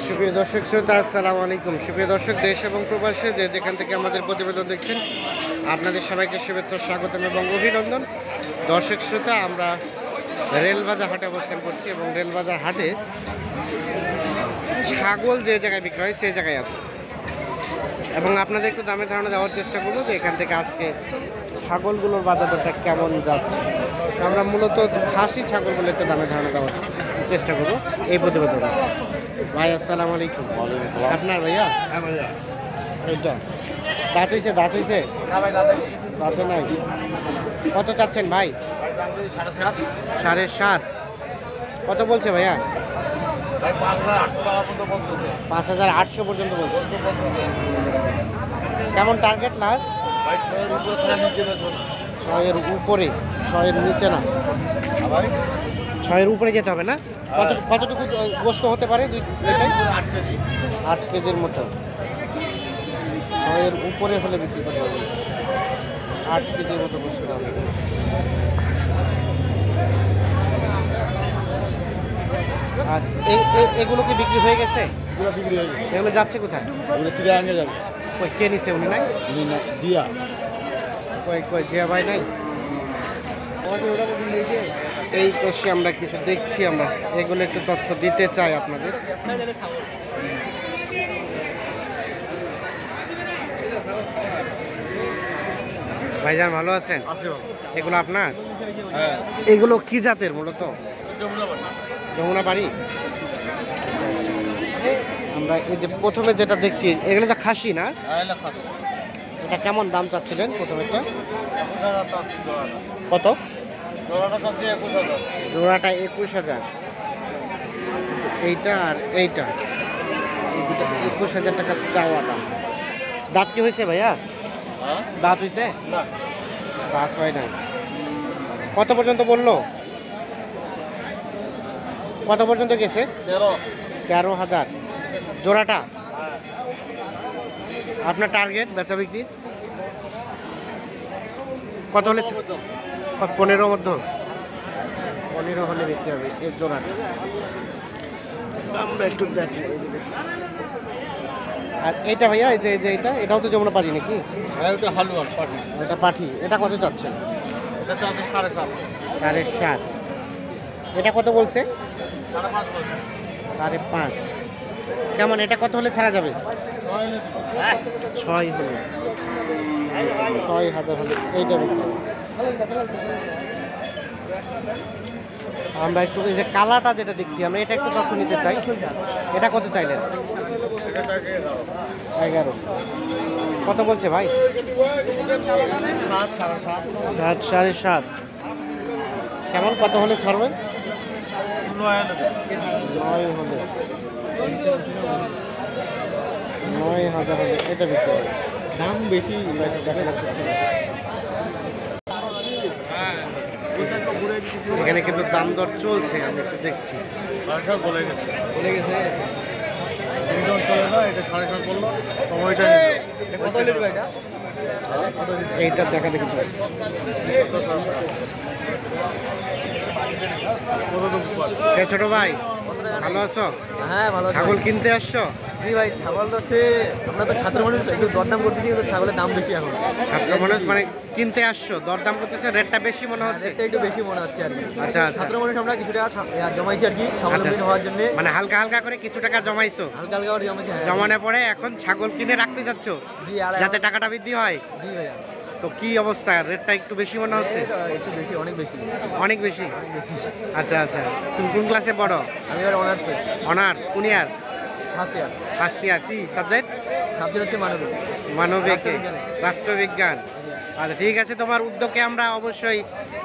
সুপ্রিয় দর্শক শ্রোতা, আসসালামু আলাইকুম। সুপ্রিয় দর্শক, দেশ এবং প্রবাসে যে যেখান থেকে আমাদের প্রতিবেদন দেখছেন, আপনাদের সবাইকে শুভেচ্ছা, স্বাগতম এবং অভিনন্দন। দর্শক শ্রোতা, আমরা রেলবাজার হাটে অবস্থান করছি এবং রেলবাজার হাটে ছাগল যে জায়গায় বিক্রি হয় সেই জায়গায় আছে এবং আপনাদের একটু দামে ধারণা দেওয়ার চেষ্টা করবো যে এখান থেকে আজকে ছাগলগুলোর বাজার দরটা কেমন যাচ্ছে। আমরা মূলত খাসি ছাগলগুলো একটু দামে ধারণা দেওয়ার চেষ্টা করবো এই প্রতিবেদনে। ভাই আসসালামু আলাইকুম। আপনার ভাইয়া? হ্যাঁ ভাইয়া। এইটা দাঁত হয়েছে? দাঁতে নাই। কত চাচ্ছেন ভাই? 7.5। কত বলছে ভাইয়া? 5,800 পর্যন্ত বলছে। কেমন টার্গেট লাস্ট? 6-এর উপরে, 6-এর নিচে না, 6-এর উপরে যেতে হবে না? কতটুকু গোস্ত হতে পারে? 8 কেজির মতো। 6-এর উপরে হলে বিক্রি করতে হবে। 8 কেজির মতো গোস্ত হবে। আর এগুলো কি বিক্রি হয়ে গেছে? বিক্রি হয়ে গেছে। এগুলো যাচ্ছে কোথায়? চিড়িয়াখানা যাবে। কই কে নিছে? উনি নাই? দিয়া কই জিয়া ভাই নাই? এই পাশে আমরা কিছু দেখছি, আমরা এগুলো একটু তথ্য দিতে চাই আপনাদের। ভাইজান ভালো আছেন? এগুলো আপনার? হ্যাঁ। এগুলো কি জাতের মূলত? যমুনা বাড়ি। আমরা এই যে প্রথমে যেটা দেখছি এগুলো তো খাসি না? এটা কেমন দাম চাচ্ছিলেন প্রথমেটা? কত? জোড়াটা 21,000। এইটা আর এইটা, এই দুটো 21,000 টাকা চাওয়া দাম। দাঁত কি হয়েছে ভাইয়া? দাঁত হয়েছে? দাঁত হয় না। কত পর্যন্ত বললো? কত পর্যন্ত গেছে? 13,000 জোড়াটা। আপনার টার্গেট বেচা বিক্রি কত হলে? 15 মধ্যে। 15 হলে বিক্রি হবে এর জোড়াটা। আমরা একটু দেখাই। আর এইটা ভাইয়া, এই যে এটাও তো যমুনা পাঠি নাকি? এটা পাঠি। এটা কত চাচ্ছে? 7.5। এটা কত বলছে? 5.5। কেমন, এটা কত হলে ছাড়া যাবে? 6 হলে, 6,000 হলে এইটা বিক্রি। আমরা একটু এই যে কালাটা যেটা দেখছি আমরা, এটা একটু তথ্য নিতে চাই। এটা কত চাইলেন? 11। কত বলছে ভাই? 7.5। কেমন, কত হলে ছাড়বেন? 9 হলে, 9,000 হলে এটা বিক্রি হবে। দাম বেশি দেখা যাচ্ছে। এখানে কিন্তু দাম দর চলছে, আমি একটু দেখছি। এইটা দেখা দেখি চলছে। ছোট ভাই ভালো আছো? হ্যাঁ ভালো। ছাগল কিনতে আসছো? জি ভাই, ছাগল তো হচ্ছে, আমরা তো ছাত্র মানুষ, একটু দরদাম করতেছি, কিন্তু ছাগলের দাম বেশি এখন। ছাত্র মানুষ মানে কিনতে আসছো, দরদাম করতেছে, রেটটা বেশি মনে হচ্ছে? রেটটা একটু বেশি মনে হচ্ছে আর কি। আচ্ছা আচ্ছা। ছাত্র মানুষ আমরা কিছু টাকা জমাইছি আর কি, ছাগল আচ্ছা। হওয়ার জন্য। মানে হালকা হালকা করে কিছু টাকা জমাইছো? হালকা হালকা করে জমাইছি, হ্যাঁ। জমানোর পরে এখন ছাগল কিনে রাখতে যাচ্ছ জি, আর যাতে টাকাটা বৃদ্ধি হয়। জি ভাইয়া। তো কি অবস্থা, রেটটা একটু বেশি মনে হচ্ছে? একটু বেশি, অনেক বেশি। অনেক বেশি? অনেক বেশি। আচ্ছা আচ্ছা। তুমি কোন ক্লাসে পড়ো? আমি এবার অনার্সে। অনার্স কোন ইয়ার? First year. First year. কি সাবজেক্ট? সাবজেক্ট হচ্ছে মানবিক। মানবিক, রাষ্ট্রবিজ্ঞান। আচ্ছা ঠিক আছে, তোমার উদ্যোগকে আমরা অবশ্যই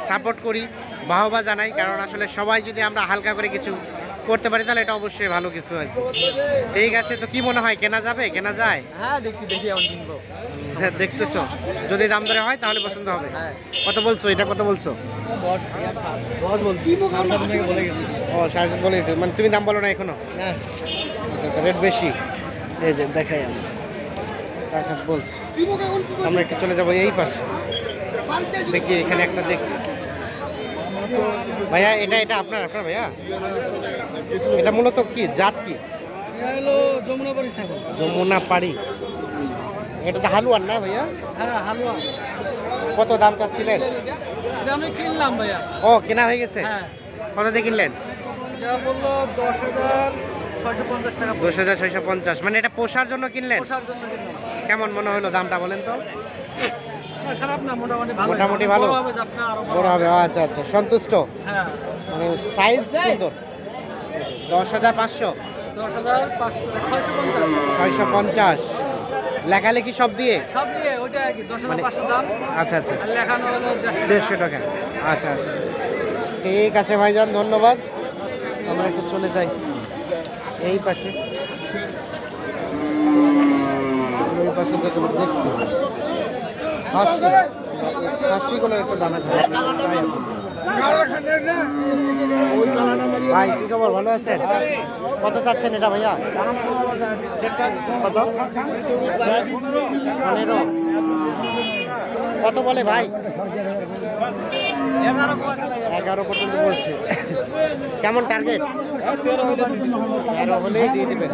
সাপোর্ট করি, বাহবা জানাই, কারণ আসলে সবাই যদি আমরা হালকা করে কিছু করতে পারি তাহলে এটা অবশ্যই ভালো কিছু আর কি। ঠিক আছে, তো কি মনে হয়, কেনা যাবে? কেনা যায়? হ্যাঁ দেখি এখন কিনবো। হ্যাঁ দেখতেছো, যদি দাম দরে হয় তাহলে পছন্দ হবে। হ্যাঁ। কত বলছো? এটা কত বলছো? ও 7.5 বলে গেছে, মানে তুমি দাম বলো না এখনো? আচ্ছা, রেট বেশি। এই যে দেখাই আমি 7.5 বলছি। আমরা একটু চলে যাবো এই পাশে, দেখি এখানে একটা দেখছি। ভাইয়া এটা আপনার ভাইয়া, এটা মূলত কি জাত কি? হলো যমুনাপাড়ি ছাগল। যমুনা পাড়ি, এটা তো হালুয়ান না ভাইয়া? হ্যাঁ হালুয়া। কত দাম চাচ্ছিলেন? এটা আমি কিনলাম ভাইয়া। ও কেনা হয়ে গেছে? হ্যাঁ। কত দিয়ে কিনলেন? এটা বললো 10,650 টাকা। 10,650, মানে এটা পোষার জন্য কিনলেন? পোষার জন্য কিনলাম। কেমন মনে হলো দামটা বলেন তো? খারাপ না, মোটামুটি ভালো। মোটামুটি ভালো? বড় হবে যাতে আরো বড় হবে, আচ্ছা আচ্ছা, সন্তুষ্ট? হ্যাঁ। মানে সাইজ সুন্দর। 10,500, 10,500, 650 লেখালেখি সব দিয়ে? সব দিয়ে ওইটা আর কি 10,500 দাম। আচ্ছা আচ্ছা, আর লেখানো হলো 150 টাকা। আচ্ছা আচ্ছা, ঠিক আছে ভাইজান, ধন্যবাদ। আমরা একটু চলে যাই এই পাশে। ওই পাশে যেগুলো দেখছি খাসিগুলো একটু দামে চাই এখন। ভাই কি খবর, ভালো আছেন? কত চাচ্ছেন এটা ভাইয়া? কত? 15? কত বলে ভাই? 11 পর্যন্ত বলছে। কেমন টার্গেট? 13 হলেই দিয়ে দেবেন।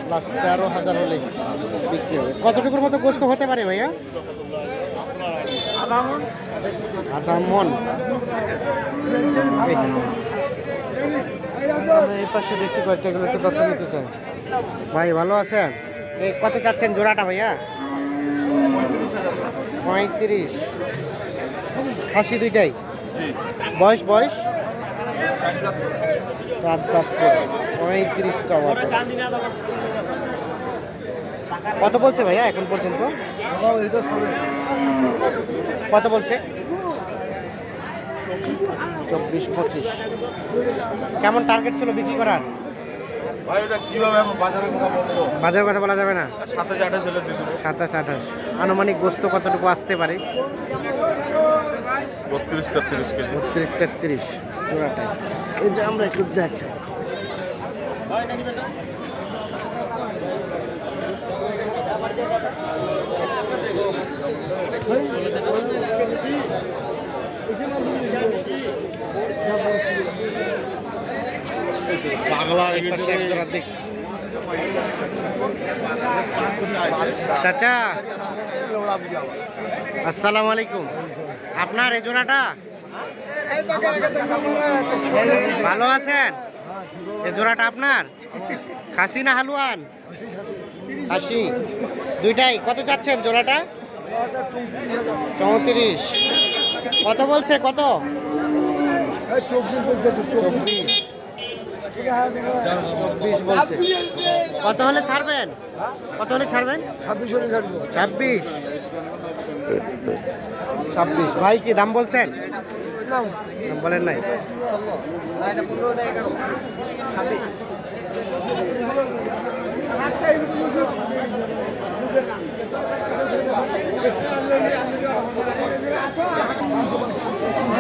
প্লাস 13,000 হলে বিক্রি হবে। কতটুকুর মতো গোস্ত হতে পারে ভাইয়া? আধা মন। এই পাশে দেখছি কয়েকটা, এগুলো একটু তথ্য নিতে চাই। ভাই ভালো আছেন? এই কত চাচ্ছেন জোড়াটা ভাইয়া? 35। খাসি দুইটাই? বয়স 4 দাঁত করে, 35 চাওয়া। কত বলছে ভাইয়া এখন পর্যন্ত? কত বলছে? 24-25। কেমন টার্গেট ছিল বিক্রি করার? ভাই এটা কিভাবে এখন বাজারের কথা বলবো? বাজারের কথা বলা যাবে না। 27-28 হলে দিয়ে দেবো। 27-28। আনুমানিক গোস্ত কতটুকু আসতে পারে? 32-33 কেজি। 32-33 জোড়াটাই। এই যে আমরা একটু দেখাই। পাগলা এই পাশে এক জোড়া দেখছি। চাচা আসসালামু আলাইকুম, আপনার এই জোড়াটা? ভালো আছেন? এই জোড়াটা আপনার? খাসি না হালুয়ান? খাসি দুইটাই। কত চাচ্ছেন জোড়াটা? 34। কত বলছে? কত? 24 বলছে। কত হলে ছাড়বেন? কত হলে ছাড়বেন? 26। ভাই কি দাম বলছেন? দাম বলেন নাই?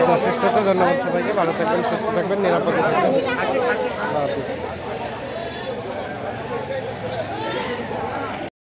দর্শক শ্রোতা, ধন্যবাদ সবাইকে। ভালো থাকবেন, সুস্থ থাকবেন, নিরাপদে থাকবেন। আল্লাহ হাফেজ।